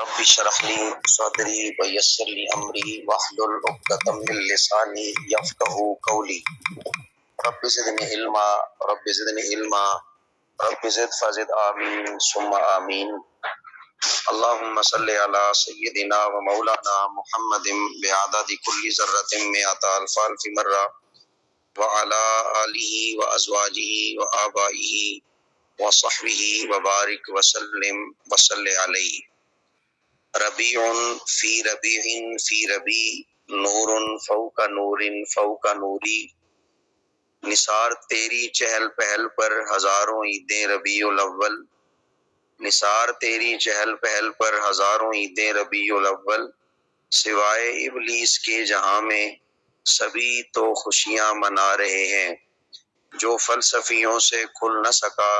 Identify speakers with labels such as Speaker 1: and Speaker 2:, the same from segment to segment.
Speaker 1: رب اشرح لي صدري ويسر لي امري واحلل عقدة من لساني يفقهوا قولي رب زدني علما رب زدني علما رب زد فزد آمین ثم آمین اللهم صل على سيدنا ومولانا محمد بعدد كل ذرة مئة ألف ألف مرة وعلى آله وأزواجه وآبائه وصحبه وبارك وسلم وصل عليه ربيع في ربيع في ربيع نور فوق نور فوق نوری نثار تیری چہل پہل پر ہزاروں عیدیں ربیع الاول نثار تیری چہل پہل پر ہزاروں عیدیں ربیع الاول سوائے ابلیس کے جہاں میں سبھی تو خوشیاں منا رہے ہیں جو فلسفیوں سے کھل نہ سکا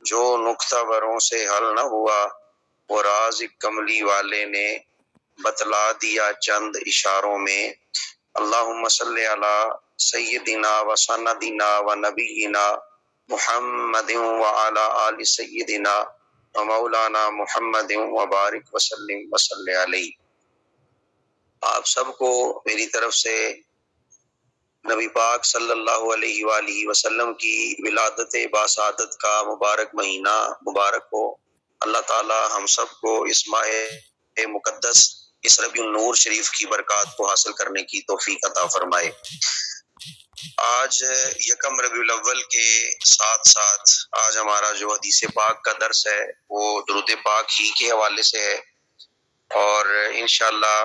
Speaker 1: جو نکتہ وروں سے حل نہ ہوا وہ راز کملی والے نے بتلا دیا چند اشاروں میں اللہم صلی علی سیدنا و سندنا و نبینا محمد وعلی آل سیدنا و مولانا محمد وبارک وسلم وصلی علیہ۔ آپ سب کو میری طرف سے نبی پاک صلی اللہ علیہ وآلہ وسلم کی ولادت باسعادت کا مبارک مہینہ مبارک ہو۔ اللہ تعالی ہم سب کو اس ماہ مقدس اس ربیع النور شریف کی برکات کو حاصل کرنے کی توفیق عطا فرمائے۔ آج یکم ربیع الاول کے ساتھ ساتھ آج ہمارا جو حدیث پاک کا درس ہے وہ درود پاک ہی کے حوالے سے ہے، اور انشاءاللہ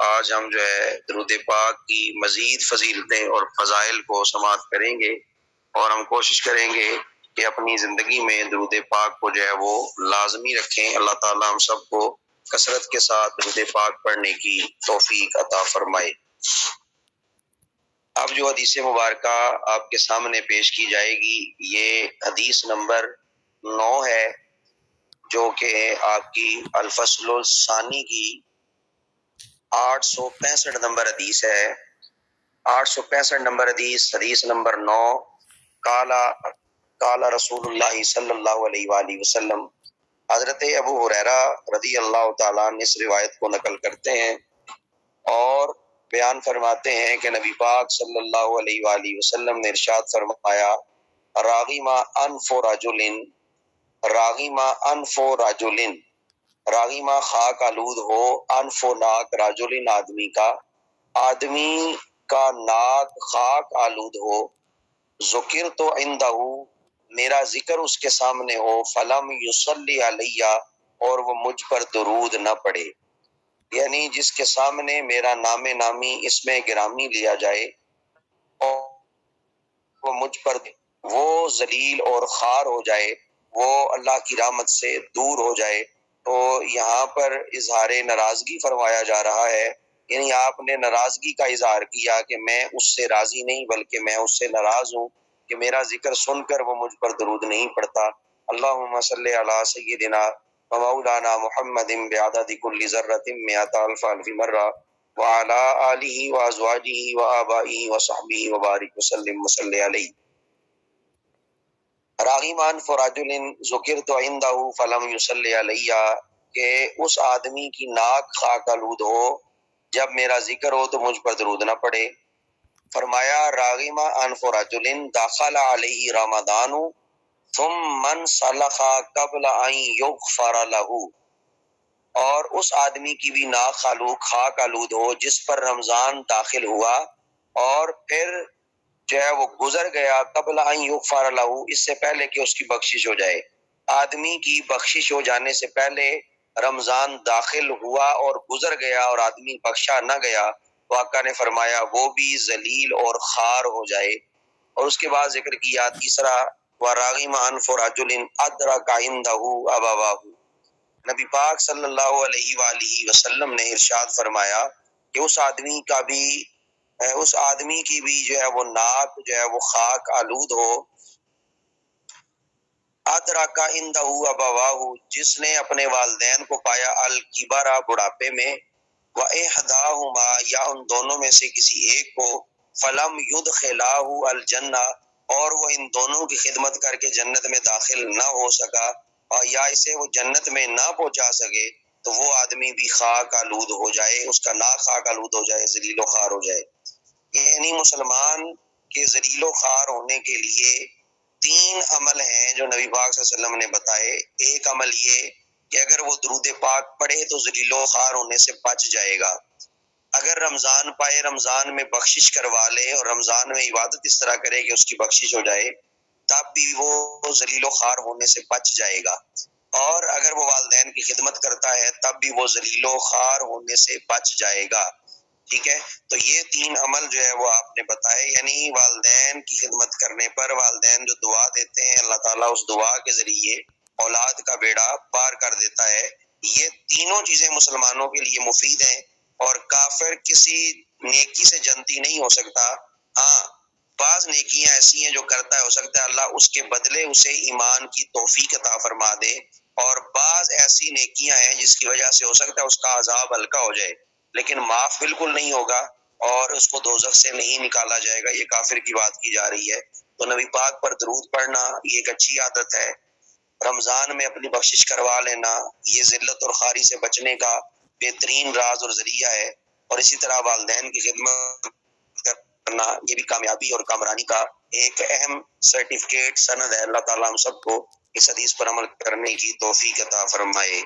Speaker 1: آج ہم جو ہے درود پاک کی مزید فضیلتیں اور فضائل کو سماعت کریں گے، اور ہم کوشش کریں گے کہ اپنی زندگی میں درود پاک کو جو ہے وہ لازمی رکھیں۔ اللہ تعالی ہم سب کو کثرت کے ساتھ درود پاک پڑھنے کی توفیق عطا فرمائے۔ اب جو حدیث مبارکہ آپ کے سامنے پیش کی جائے گی یہ حدیث نمبر 9 ہے، جو کہ آپ کی الفصل الثانی کی 865 نمبر حدیث ہے۔ 865 نمبر حدیث نمبر 9، قال رسول اللہ صلی اللہ علیہ وآلہ وسلم۔ حضرت ابو ہریرہ رضی اللہ تعالیٰ عنہ اس روایت کو نقل کرتے ہیں اور بیان فرماتے ہیں کہ نبی پاک صلی اللہ علیہ وآلہ وسلم نے ارشاد فرمایا، راغم انف رجل راغیمہ خاک آلود ہو انف و ناک رجل آدمی کا ناک خاک آلود ہو، ذکر تو عندہ میرا ذکر اس کے سامنے ہو، فلم یصلی علیہ اور وہ مجھ پر درود نہ پڑے، یعنی جس کے سامنے میرا نام نامی اس میں گرامی لیا جائے اور وہ مجھ پر وہ ذلیل اور خوار ہو جائے، وہ اللہ کی رحمت سے دور ہو جائے۔ تو یہاں پر اظہار ناراضگی فرمایا جا رہا ہے، یعنی آپ نے ناراضگی کا اظہار کیا کہ میں اس سے راضی نہیں بلکہ میں اس سے ناراض ہوں کہ میرا ذکر سن کر وہ مجھ پر درود نہیں پڑتا۔ اللہم صلی علی سیدنا و مولانا محمد بعدد کل ذرۃ مئۃ الف الف مرہ وعلی آلہ وازواجہ وآبائہ وصحبہ وبارک وسلم وصلی علیہ۔ راغیمان فرجل ذکرت عندہ فلم یصلی علیہ، کہ اس آدمی کی ناک خاک آلود ہو جب میرا ذکر ہو تو مجھ پر درود نہ پڑے۔ فرمایا راغم انف رجل دخل علیہ رمضان ثم انسلخ قبل ان یغفر لہ، اور اس آدمی کی بھی ناک خاک آلود ہو جس پر رمضان داخل ہوا اور پھر جو ہے وہ گزر گیا، قبل ان یغفر لہ اس سے پہلے کہ اس کی بخشش ہو جائے۔ آدمی کی بخشش ہو جانے سے پہلے رمضان داخل ہوا اور گزر گیا اور آدمی بخشا نہ گیا تو آقا نے فرمایا وہ بھی ذلیل اور خوار ہو جائے۔ اور اس کے بعد ذکر کیا تیسرا، وَرَاغِمَ أَنْفُ رَجُلٍ أَدْرَكَ عِنْدَهُ أَبَوَاهُ۔ نبی پاک صلی اللہ علیہ وآلہ وسلم نے ارشاد فرمایا کہ اس آدمی کی بھی جو ہے وہ ناک جو ہے وہ خاک آلود ہو، ادرک عندہ ابواہ جس نے اپنے والدین کو پایا، الکبر بڑھاپے میں، واحداہما یا ان دونوں میں سے کسی ایک کو، فلم یدخلاہ الجنہ اور وہ ان دونوں کی خدمت کر کے جنت میں داخل نہ ہو سکا اور یا اسے وہ جنت میں نہ پہنچا سکے، تو وہ آدمی بھی خاک آلود ہو جائے، اس کا ناک خاک آلود ہو جائے، ذلیل و خوار ہو جائے۔ یعنی مسلمان کے ذلیل و خوار ہونے کے لیے 3 عمل ہیں جو نبی پاک صلی اللہ علیہ وسلم نے بتائے۔ ایک عمل یہ کہ اگر وہ درود پاک پڑھے تو ذلیل و خوار ہونے سے بچ جائے گا۔ اگر رمضان پائے، رمضان میں بخشش کروا لے اور رمضان میں عبادت اس طرح کرے کہ اس کی بخشش ہو جائے، تب بھی وہ ذلیل و خوار ہونے سے بچ جائے گا۔ اور اگر وہ والدین کی خدمت کرتا ہے تب بھی وہ ذلیل و خوار ہونے سے بچ جائے گا۔ ٹھیک ہے، تو یہ 3 عمل جو ہے وہ آپ نے بتائے، یعنی والدین کی خدمت کرنے پر والدین جو دعا دیتے ہیں اللہ تعالیٰ اس دعا کے ذریعے اولاد کا بیڑا پار کر دیتا ہے۔ یہ تینوں چیزیں مسلمانوں کے لیے مفید ہیں، اور کافر کسی نیکی سے جنتی نہیں ہو سکتا۔ ہاں، بعض نیکیاں ایسی ہیں جو کرتا ہے، ہو سکتا ہے اللہ اس کے بدلے اسے ایمان کی توفیق عطا فرما دے، اور بعض ایسی نیکیاں ہیں جس کی وجہ سے ہو سکتا ہے اس کا عذاب ہلکا ہو جائے، لیکن معاف بالکل نہیں ہوگا اور اس کو دوزخ سے نہیں نکالا جائے گا۔ یہ کافر کی بات کی جا رہی ہے۔ تو نبی پاک پر درود پڑھنا یہ ایک اچھی عادت ہے۔ رمضان میں اپنی بخشش کروا لینا یہ ذلت اور خواری سے بچنے کا بہترین راز اور ذریعہ ہے، اور اسی طرح والدین کی خدمت کرنا یہ بھی کامیابی اور کامرانی کا ایک اہم سرٹیفکیٹ سند ہے۔ اللہ تعالیٰ ہم سب کو اس حدیث پر عمل کرنے کی توفیق عطا فرمائے۔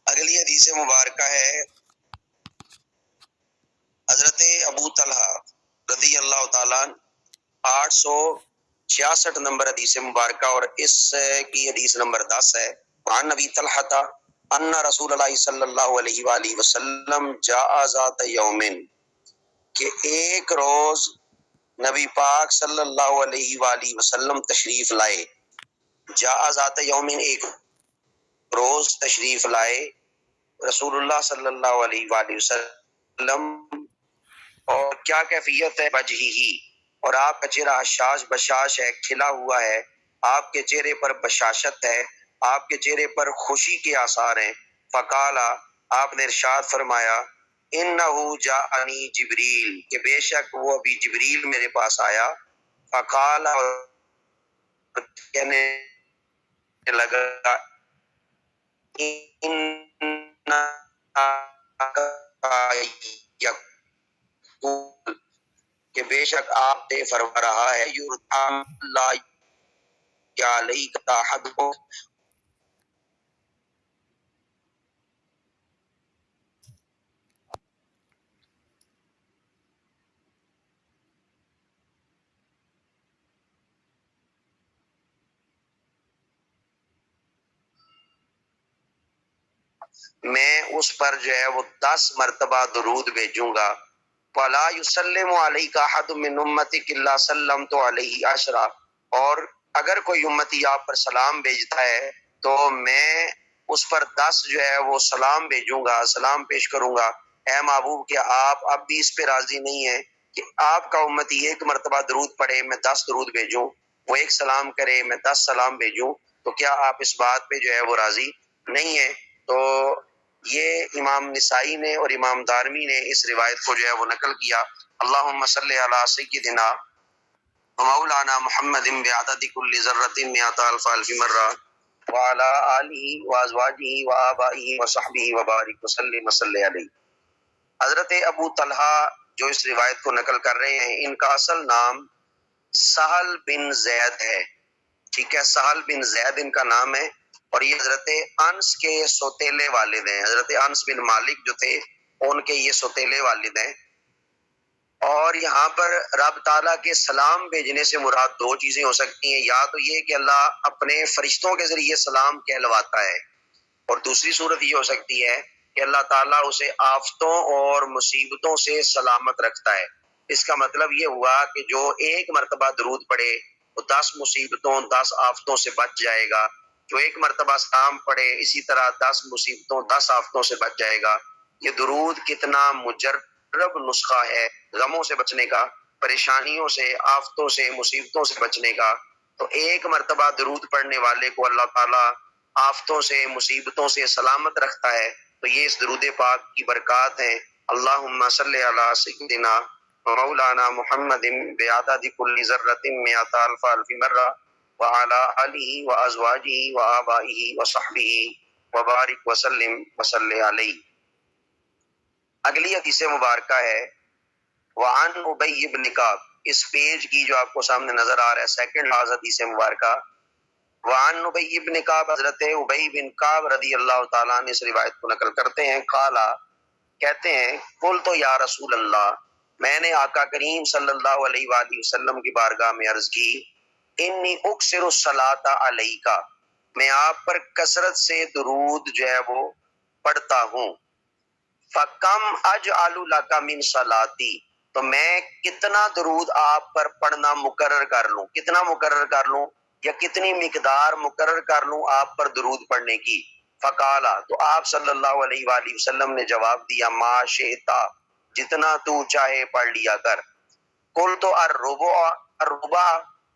Speaker 1: اگلی حدیث مبارکہ ہے حضرت ابو طلحہ رضی اللہ تعالیٰ 866 نمبر حدیث مبارکہ، اور اس کی حدیث نمبر 10 ہے۔ وعن نبی طلحہ ان رسول اللہ صلی اللہ علیہ وآلہ وسلم جاء ذات یوم، کہ ایک روز نبی پاک صلی اللہ علیہ وآلہ وسلم تشریف لائے۔ جاء ذات یوم، ایک روز تشریف لائے رسول اللہ صلی اللہ علیہ وآلہ وسلم، اور کیا کیفیت ہے؟ وجہہ، اور آپ کا چہرہ حشاش بشاش ہے، کھلا ہوا ہے، آپ کے چہرے پر بشاشت ہے، آپ کے چہرے پر خوشی کے آثار ہیں۔ فقالا، آپ نے ارشاد فرمایا، انہو جاءنی جبریل، کہ بے شک وہ ابھی جبریل میرے پاس آیا۔ فقالا، اور کہنے لگا، کہ بے شک آپ سے فرما رہا ہے، یرحم لا علیک احد، میں اس پر جو ہے وہ 10 مرتبہ درود بھیجوں گا۔ فلا یسلم علیک احد من امتک الا سلمت علیہ عشرا، اور اگر کوئی امتی آپ پر سلام بھیجتا ہے تو میں اس پر 10 جو ہے وہ سلام بھیجوں گا، سلام پیش کروں گا۔ اے محبوب، کہ آپ اب بھی اس پہ راضی نہیں ہیں کہ آپ کا امتی ایک مرتبہ درود پڑھے میں 10 درود بھیجوں، وہ ایک سلام کرے میں 10 سلام بھیجوں، تو کیا آپ اس بات پہ جو ہے وہ راضی نہیں ہیں؟ تو یہ امام نسائی نے اور امام دارمی نے اس روایت کو جو ہے وہ نقل کیا۔ اللہم صلی علی سیدنا مولانا محمد بعدد کل ذرۃ مئۃ الف الف مرہ وعلی آلہ وازواجہ وآبائہ وصحبہ وبارک وسلم وصلی علیہ۔ حضرت ابو طلحہ جو اس روایت کو نقل کر رہے ہیں، ان کا اصل نام سہل بن زید ہے۔ ٹھیک ہے، سہل بن زید ان کا نام ہے، اور یہ حضرت انس کے سوتیلے والد ہیں۔ حضرت انس بن مالک جو تھے ان کے یہ سوتیلے والد ہیں۔ اور یہاں پر رب تعالیٰ کے سلام بھیجنے سے مراد 2 چیزیں ہو سکتی ہیں، یا تو یہ کہ اللہ اپنے فرشتوں کے ذریعے سلام کہلواتا ہے، اور دوسری صورت یہ ہو سکتی ہے کہ اللہ تعالیٰ اسے آفتوں اور مصیبتوں سے سلامت رکھتا ہے۔ اس کا مطلب یہ ہوا کہ جو ایک مرتبہ درود پڑھے وہ 10 مصیبتوں 10 آفتوں سے بچ جائے گا، جو ایک مرتبہ سلام پڑھے اسی طرح 10 مصیبتوں 10 آفتوں سے بچ جائے گا۔ یہ درود کتنا مجرب نسخہ ہے غموں سے بچنے کا، پریشانیوں سے، آفتوں سے، مصیبتوں سے بچنے کا۔ تو ایک مرتبہ درود پڑھنے والے کو اللہ تعالیٰ آفتوں سے، مصیبتوں سے سلامت رکھتا ہے۔ تو یہ اس درود پاک کی برکات ہیں۔ اللہم صلی علی سیدنا مولانا محمد بعدد کل ذرۃ مئۃ الف الف مرہ وعلی آلہ وازواجہ وآبائہ وصحبہ وبارک وسلم وصلی علیہ۔ اگلی حدیث مبارکہ ہے وعن ابی بن کعب، اس پیج کی جو آپ کو سامنے نظر آ رہا ہے سیکنڈ لاز حدیث مبارکہ، وعن ابی بن کعب، حضرت ابی بن کعب رضی اللہ تعالیٰ عنہ اس روایت کو نقل کرتے ہیں، قالا، کہتے ہیں، قلت یا رسول اللہ، میں نے آقا کریم صلی اللہ علیہ وآلہ وسلم کی بارگاہ میں عرض کی، انی اکثر الصلاۃ علیک، میں آپ پر کثرت سے درود جو ہے وہ پڑھتا ہوں، فکم اجعل لک من صلاتی، تو میں کتنا درود آپ پر پڑھنا مقرر کر لوں، کتنا مقرر کر لوں یا کتنی مقدار مقرر کر لوں آپ پر درود پڑھنے کی، فقالا، تو آپ صلی اللہ علیہ وآلہ وسلم نے جواب دیا، ما شئتا، جتنا تو چاہے پڑھ لیا کر۔ قلت الربع،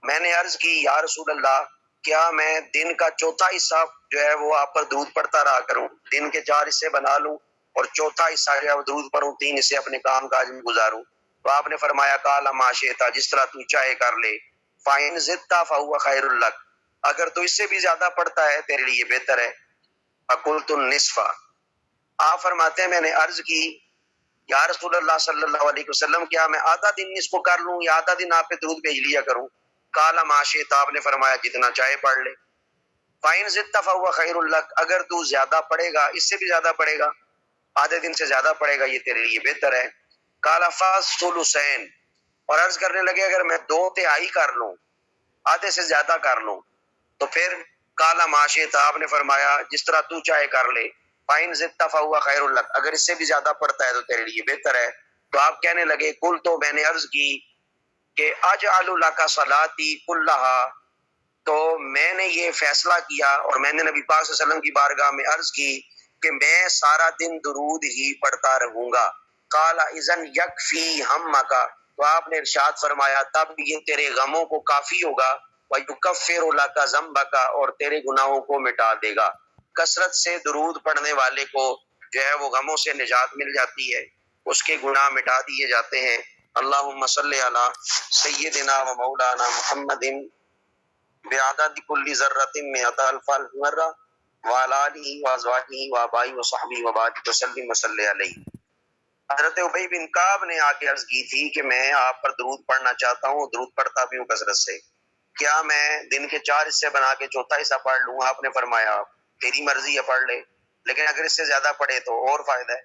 Speaker 1: میں نے عرض کی یا رسول اللہ، کیا میں دن کا چوتھا حصہ جو ہے وہ آپ پر درود پڑھتا رہا کروں، دن کے 4 حصے بنا لوں اور چوتھا حصہ جو ہے وہ درود پڑھوں، 3 حصے اپنے کام کاج میں گزاروں؟ تو آپ نے فرمایا قال ما شئتا، جس طرح تو چاہے کر لے، فإن زدت فهو خیر لک، اگر تو اس سے بھی زیادہ پڑھتا ہے تیرے لیے بہتر ہے۔ فقلت النصف، آپ فرماتے ہیں میں نے عرض کی یا رسول اللہ صلی اللہ علیہ وسلم، کیا میں آدھا دن اس کو کر لوں یا آدھا دن آپ پہ درود بھیج لیا کروں؟ قال ما شئت، آپ نے فرمایا جتنا چاہے پڑھ لے۔ فإن زدت فهو خیر لک، اگر تو زیادہ پڑھے گا، اس سے بھی زیادہ پڑھے گا، آدھے دن سے زیادہ پڑھے گا، یہ تیرے لیے بہتر ہے۔ قال فالثلثین، اور عرض کرنے لگے اگر میں 2/3 کر لوں، آدھے سے زیادہ کر لوں، تو پھر قال ما شئت، آپ نے فرمایا جس طرح تو چاہے کر لے، فإن زدت فهو خیر لک، اگر اس سے بھی زیادہ پڑھتا ہے تو تیرے لیے بہتر ہے۔ تو آپ کہنے لگے قل، تو میں نے عرض کی کہ اجعل لک صلاتی کلھا، تو میں نے یہ فیصلہ کیا اور میں نے نبی پاک صلی اللہ علیہ وسلم کی بارگاہ میں عرض کی کہ میں سارا دن درود ہی پڑھتا رہوں گا۔ قال اذن یکفی ہمک، تو آپ نے ارشاد فرمایا تب یہ تیرے غموں کو کافی ہوگا، وَيُكَفِّرُ لَكَ ذَنبَكَ، اور تیرے گناہوں کو مٹا دے گا۔ کثرت سے درود پڑھنے والے کو جو ہے وہ غموں سے نجات مل جاتی ہے، اس کے گناہ مٹا دیے جاتے ہیں۔ اللہم صلی علی سیدنا و مولانا محمد بعدد کل ذرۃ مئۃ الف مرہ وعلی آلہ وازواجہ وآبائہ وصحبہ وبارک وسلم وصلی علیہ۔ حضرت ابی بن کعب نے آ کے عرض کی تھی کہ میں آپ پر درود پڑھنا چاہتا ہوں، درود پڑھتا بھی ہوں کثرت سے، کیا میں دن کے 4 حصے بنا کے چوتھا حصہ پڑھ لوں؟ آپ نے فرمایا تیری مرضی ہے، پڑھ لے، لیکن اگر اس سے زیادہ پڑھے تو اور فائدہ ہے۔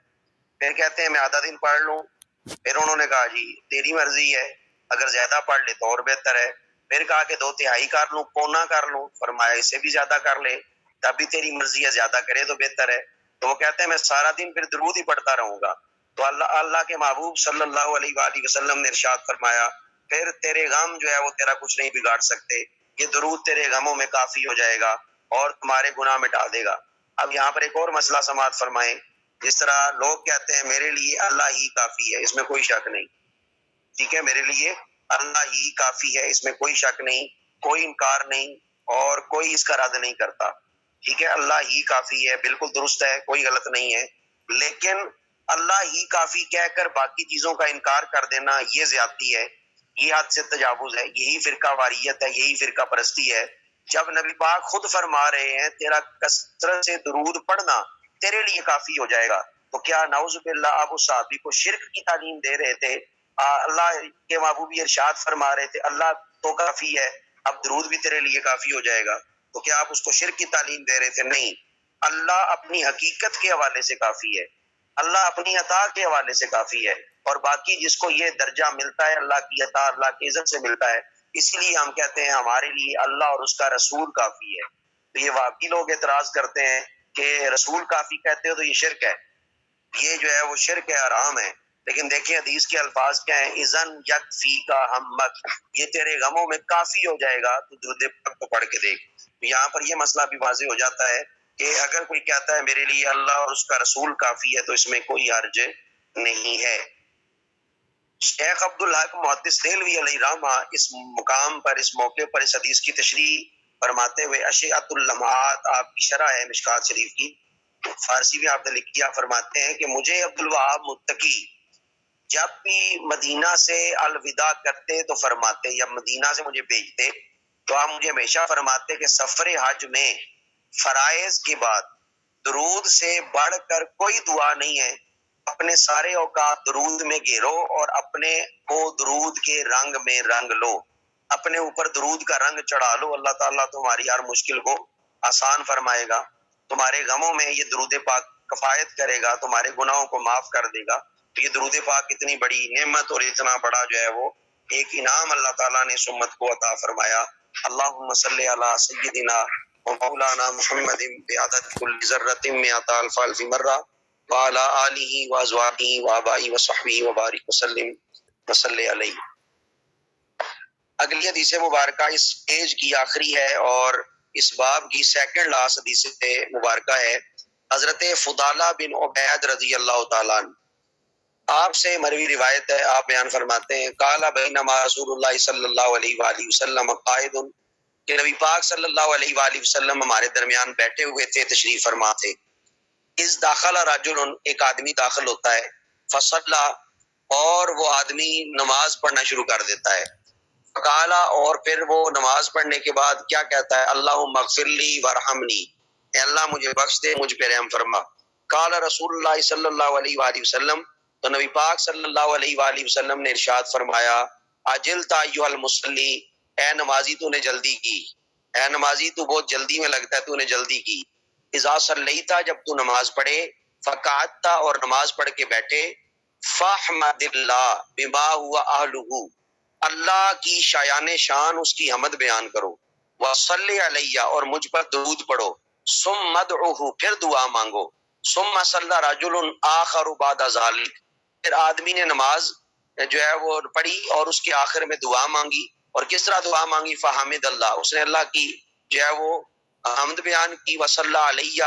Speaker 1: پھر کہتے ہیں میں آدھا دن پڑھ لوں، پھر انہوں نے کہا جی تیری مرضی ہے، اگر زیادہ پڑھ لے تو اور بہتر ہے۔ پھر کہا کہ 2/3 کر لوں، پونا کر لوں، فرمایا اس سے بھی زیادہ کر لے، تب بھی تیری مرضی ہے، زیادہ کرے تو بہتر ہے۔ تو وہ کہتے ہیں میں سارا دن پھر درود ہی پڑھتا رہوں گا۔ تو اللہ کے محبوب صلی اللہ علیہ وآلہ وسلم نے ارشاد فرمایا پھر تیرے غم جو ہے وہ تیرا کچھ نہیں بگاڑ سکتے، یہ درود تیرے غموں میں کافی ہو جائے گا اور تمہارے گناہ مٹا دے گا۔ اب یہاں پر ایک اور مسئلہ سماعت فرمائیں، جس طرح لوگ کہتے ہیں میرے لیے اللہ ہی کافی ہے، اس میں کوئی شک نہیں، ٹھیک ہے، میرے لیے اللہ ہی کافی ہے، اس میں کوئی شک نہیں، کوئی انکار نہیں اور کوئی اس کا رد نہیں کرتا، ٹھیک ہے، اللہ ہی کافی ہے، بالکل درست ہے، کوئی غلط نہیں ہے، لیکن اللہ ہی کافی کہہ کر باقی چیزوں کا انکار کر دینا یہ زیادتی ہے، یہ حد سے تجاوز ہے، یہی فرقہ واریت ہے، یہی فرقہ پرستی ہے۔ جب نبی پاک خود فرما رہے ہیں تیرا کثرت سے درود پڑھنا تیرے لیے کافی ہو جائے گا، تو کیا نعوذ باللہ آپ اس صحابی کو شرک کی تعلیم دے رہے تھے؟ اللہ کے محبوب ارشاد فرما رہے تھے اللہ تو کافی ہے، اب درود بھی تیرے لیے کافی ہو جائے گا، تو کیا آپ اس کو شرک کی تعلیم دے رہے تھے؟ نہیں، اللہ اپنی حقیقت کے حوالے سے کافی ہے، اللہ اپنی عطا کے حوالے سے کافی ہے، اور باقی جس کو یہ درجہ ملتا ہے اللہ کی عطا، اللہ کی عزت سے ملتا ہے، اس لیے ہم کہتے ہیں ہمارے لیے اللہ اور اس کا رسول کافی ہے۔ تو یہ واقعی لوگ اعتراض کرتے ہیں کہ رسول کافی کہتے ہو تو یہ شرک ہے، یہ جو ہے وہ شرک ہے، حرام ہے، لیکن دیکھیں حدیث کے الفاظ کیا ہیں، اذن یکفیک ہمک، یہ تیرے غموں میں کافی ہو جائے گا، تو درود پاک کو پڑھ کے دیکھ۔ تو یہاں پر یہ مسئلہ بھی واضح ہو جاتا ہے کہ اگر کوئی کہتا ہے میرے لیے اللہ اور اس کا رسول کافی ہے تو اس میں کوئی حرج نہیں ہے۔ شیخ عبدالحق محدث دہلوی علیہ رحمہ اس مقام پر، اس موقع پر اس حدیث کی تشریح فرماتے ہوئے، اشعۃ اللمعات آپ کی شرح ہے مشکات شریف کی، فارسی میں آپ نے لکھ کیا، فرماتے ہیں کہ مجھے عبدالوہاب متقی جب بھی مدینہ سے الوداع کرتے تو فرماتے، یا مدینہ سے مجھے بھیجتے تو آپ مجھے ہمیشہ فرماتے کہ سفر حج میں فرائض کے بعد درود سے بڑھ کر کوئی دعا نہیں ہے. اپنے سارے اوقات درود میں گھیرو اور اپنے کو درود کے رنگ میں رنگ لو. اپنے اوپر درود کا رنگ چڑھا لو. اللہ تعالیٰ تمہاری ہر مشکل کو آسان فرمائے گا. تمہارے غموں میں یہ درود پاک کفایت کرے گا. تمہارے گناہوں کو معاف کر دے گا. تو یہ درود پاک اتنی بڑی نعمت اور اتنا بڑا جو ہے وہ ایک انعام اللہ تعالیٰ نے اس امت کو عطا فرمایا. اللہم صلی علی سیدنا و مولانا محمد بعدد کل ذرۃ مئۃ الف الف مرہ وعلی آلہ وازواجہ وآبائہ وصحبہ وبارک وسلم وصلی علیہ. اگلی حدیث مبارکہ اس پیج کی آخری ہے اور اس باب کی سیکنڈ لاسٹ حدیث مبارکہ ہے. حضرت فضالہ بن عبید رضی اللہ تعالیٰ عنہ، آپ سے مروی روایت ہے، آپ بیان فرماتے ہیں قال بینما رسول اللہ صلی اللہ علیہ وآلہ وسلم قائد، کہ نبی پاک صلی اللہ علیہ وآلہ وسلم ہمارے درمیان بیٹھے ہوئے تھے، تشریف فرما تھے. اس داخل رجل، ایک آدمی داخل ہوتا ہے، فصلا، اور وہ آدمی نماز پڑھنا شروع کر دیتا ہے. فقالا، اور پھر وہ نماز پڑھنے کے بعد کیا کہتا ہے؟ اللہم اغفر لی وارحمنی، اے اللہ مجھے بخش دے، مجھ پہ رحم فرما. قال رسول اللہ صلی اللہ علیہ وآلہ وسلم، تو نبی پاک صلی اللہ علیہ وآلہ وسلم نے ارشاد فرمایا عجلتا ایھا المصلی، اے نمازی تو نے جلدی کی، اے نمازی تو بہت جلدی میں لگتا ہے، تو نے جلدی کی. اذا صلیتا، جب تو نماز پڑھے، فقعدتا، اور نماز پڑھ کے بیٹھے، فاحمد اللہ بما ہوا اہلہ، اللہ کی شایان شان اس کی حمد بیان کرو. وصلی علیہ، اور مجھ پر درود پڑھو. ثم ادعوہ، پھر دعا مانگو. ثم صلی رجل آخر بعد ذلک، پھر آدمی نے نماز جو ہے وہ پڑھی اور اس کے آخر میں دعا مانگی. اور کس طرح دعا مانگی؟ فحمد اللہ، اس نے اللہ کی جو ہے وہ حمد بیان کی. وصلی علیہ،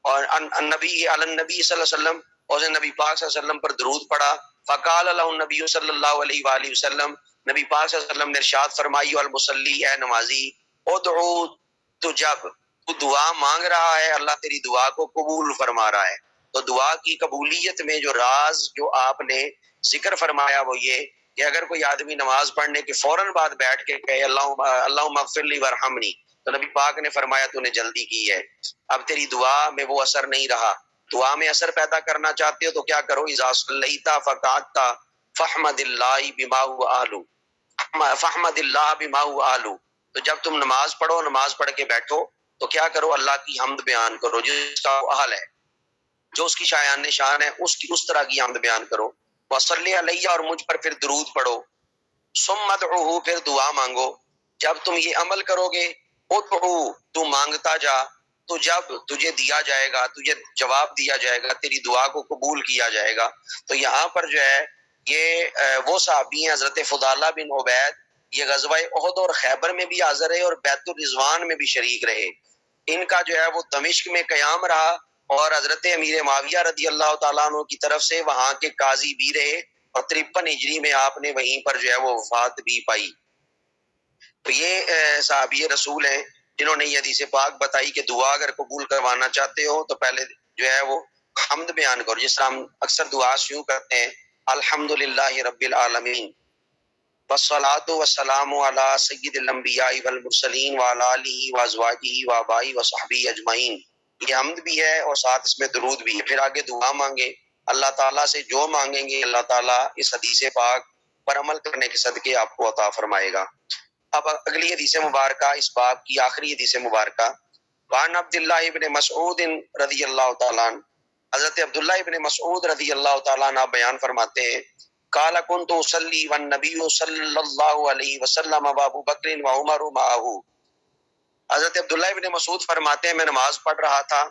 Speaker 1: اور النبی علی النبی صلی اللہ علیہ وسلم، اور اس نے نبی پاک صلی اللہ علیہ وسلم پر درود پڑھا. فقال له النبی صلی اللہ علیہ وآلہ وسلم، نبی پاک صلی اللہ علیہ وسلم نے ارشاد فرمائی المصلی، اے نمازی، ادعو، تو جب تو دعا مانگ رہا ہے اللہ تیری دعا کو قبول فرما رہا ہے. تو دعا کی قبولیت میں جو راز جو آپ نے ذکر فرمایا وہ یہ کہ اگر کوئی آدمی نماز پڑھنے کے فوراً بعد بیٹھ کے کہے اللہم اغفر لی وارحمنی، تو نبی پاک نے فرمایا تو نے جلدی کی ہے، اب تیری دعا میں وہ اثر نہیں رہا. دعا میں اثر پیدا کرنا چاہتے ہو تو کیا کرو؟ اذا صلیتا فقعدتا فاحمد اللہ بما هو اہلہ، فاحمد اللہ بما هو اہلہ، تو جب تم نماز پڑھو، نماز پڑھ کے بیٹھو تو کیا کرو؟ اللہ کی حمد بیان کرو، جس کا وہ اہل ہے، جو اس کی شایان شان ہے، اس طرح کی حمد بیان کرو. وصلی علیہ، اور مجھ پر پھر درود پڑھو. ثم ادعوہ، پھر دعا مانگو. جب تم یہ عمل کرو گے، ادعو، تو مانگتا جا، تو جب تجھے دیا جائے گا، تجھے جواب دیا جائے گا، تیری دعا کو قبول کیا جائے گا. تو یہاں پر جو ہے یہ وہ صحابی ہیں حضرت فضالہ بن عبید، یہ غزوہ احد اور خیبر میں بھی حاضر رہے اور بیت الرضوان میں بھی شریک رہے. ان کا جو ہے وہ دمشق میں قیام رہا اور حضرت امیر معاویہ رضی اللہ تعالیٰ عنہ کی طرف سے وہاں کے قاضی بھی رہے، اور 53 ہجری میں آپ نے وہیں پر جو ہے وہ وفات بھی پائی. تو یہ صحابی رسول ہیں جنہوں نے یہ حدیث پاک بتائی کہ دعا اگر قبول کروانا چاہتے ہو تو پہلے جو ہے وہ حمد بیان کرو، جس طرح ہم اکثر دعا شروع کرتے ہیں الحمدللہ رب العالمین والصلاة والسلام علی سید الانبیاء والمرسلین وعلی آلہ وازواجہ وآبائہ وصحبہ اجمعین. یہ حمد بھی ہے اور ساتھ اس میں درود بھی ہے. پھر آگے دعا مانگے، اللہ تعالیٰ سے جو مانگیں گے اللہ تعالیٰ اس حدیث پاک پر عمل کرنے کے صدقے آپ کو عطا فرمائے گا. اب اگلی حدیث مبارکہ اس باب کی آخری حدیث مبارکہ. وعن عبداللہ ابن مسعود رضی اللہ تعالیٰ عنہ، حضرت عبداللہ ابن مسعود رضی اللہ تعالیٰ عنہ بیان فرماتے ہیں قال كنت اصلي والنبي صلی اللہ علیہ وسلم وابو بکر وعمر معه. حضرت عبداللہ ابن مسعود فرماتے ہیں میں نماز پڑھ رہا تھا،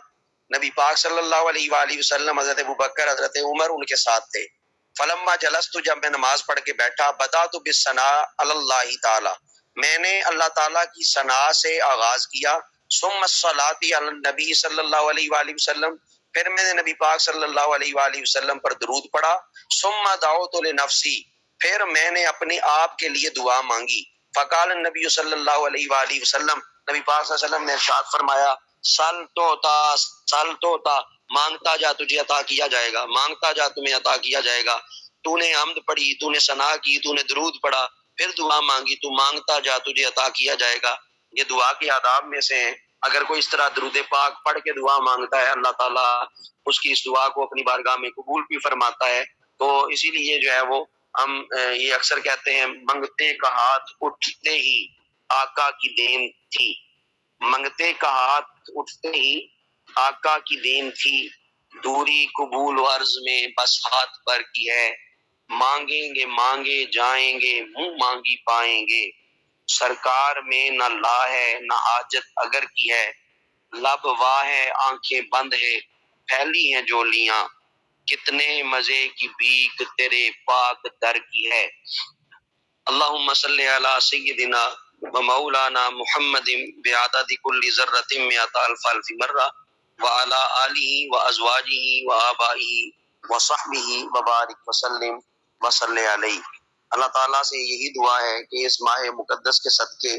Speaker 1: نبی پاک صلی اللہ علیہ وآلہ وسلم، حضرت ابو بکر، حضرت عمر ان کے ساتھ تھے. فلما جلست، جب میں نماز پڑھ کے بیٹھا، بدأت بالثناء علی اللہ تعالی، میں نے اللہ تعالیٰ کی ثنا سے آغاز کیا. ثم الصلاۃ علی النبی صلی اللہ علیہ وآلہ وسلم، پھر میں نے نبی پاک صلی اللہ علیہ وآلہ وسلم پر درود پڑھا. ثم دعوت لنفسی، پھر میں نے اپنے آپ کے لیے دعا مانگی. فقال النبی صلی اللہ علیہ وآلہ وسلم، نبی پاک صلی اللہ علیہ وسلم نے ارشاد فرمایا سل توتا، مانگتا جا تجھے عطا کیا جائے گا، مانگتا جا تمہیں عطا کیا جائے گا. تو نے حمد پڑھی، تو نے ثنا کی، تو نے درود پڑھا، پھر دعا مانگی، تو مانگتا جا تجھے عطا کیا جائے گا. یہ دعا کے آداب میں سے ہیں. اگر کوئی اس طرح درود پاک پڑھ کے دعا مانگتا ہے اللہ تعالیٰ اس کی اس دعا کو اپنی بارگاہ میں قبول بھی فرماتا ہے۔ تو اسی لیے جو ہے وہ ہم یہ اکثر کہتے ہیں منگتے کا ہاتھ اٹھتے ہی آقا کی دین تھی، منگتے کا ہاتھ اٹھتے ہی آقا کی دین تھی، دوری قبول و عرض میں بس ہاتھ پر کی ہے، مانگیں گے مانگے جائیں گے منہ مانگی پائیں گے، سرکار میں نہ لا ہے نہ حاجت اگر کی ہے، لب واہ ہے آنکھیں بند ہے پھیلی ہیں جولیاں، کتنے مزے کی بھیک تیرے پاک در کی ہے۔ اللہم صلی علی سیدنا و مولانا محمد بعدد کل ذرۃ مئۃ الف الف مرہ وعلی آلہ و ازواجہ و آبائہ و صحبہ وبارک وسلم وصلی علیہ۔ اللہ تعالیٰ سے یہی دعا ہے کہ اس ماہ مقدس کے صدقے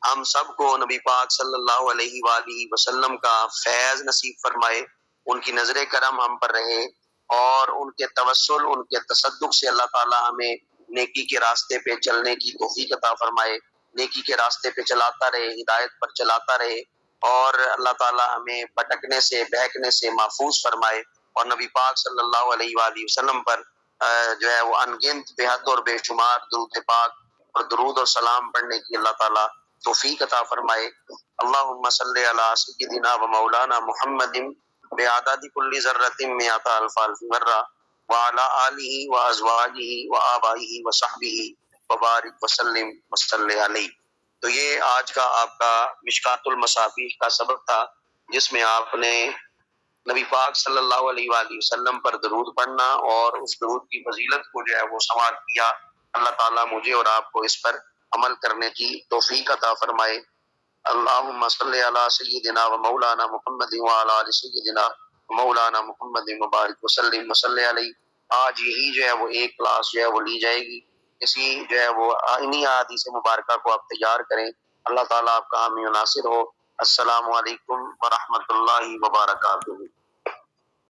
Speaker 1: ہم سب کو نبی پاک صلی اللہ علیہ وآلہ وسلم کا فیض نصیب فرمائے، ان کی نظر کرم ہم پر رہے، اور ان کے توسل ان کے تصدق سے اللہ تعالیٰ ہمیں نیکی کے راستے پہ چلنے کی توفیق عطا فرمائے، نیکی کے راستے پہ چلاتا رہے، ہدایت پر چلاتا رہے، اور اللہ تعالیٰ ہمیں بھٹکنے سے بہکنے سے محفوظ فرمائے، اور نبی پاک صلی اللہ علیہ وآلہ وسلم پر جو ہے وہ انگنت بے حد اور بے شمار درود پاک اور درود اور سلام پڑھنے کی اللہ تعالیٰ توفیق عطا فرمائے۔ اللہم صلی علی سیدنا و مولانا محمد بعدد کل ذرۃ مئۃ الف الف مرہ وعلی آلہ و ازواجہ و آبائہ و صحبہ وبارک وسلم وصلی علیہ۔ تو یہ آج کا آپ کا مشکات المصابیح کا سبق تھا، جس میں آپ نے نبی پاک صلی اللہ علیہ وآلہ وسلم پر درود پڑھنا اور اس درود کی فضیلت کو جو ہے وہ سماعت کیا۔ اللہ تعالیٰ مجھے اور آپ کو اس پر عمل کرنے کی توفیق عطا فرمائے۔ اللہم صلی علی سیدنا و مولانا محمد وعلی آل سیدنا مولانا محمد مبارک وسلم وصلی علیہ۔ آج یہی جو ہے وہ ایک کلاس جو ہے وہ لی جائے گی، اسی جو ہے وہ انہی احادیث مبارکہ کو آپ تیار کریں۔ اللہ تعالیٰ آپ کا حامی و ناصر ہو۔ السلام علیکم ورحمۃ اللہ وبرکاتہ۔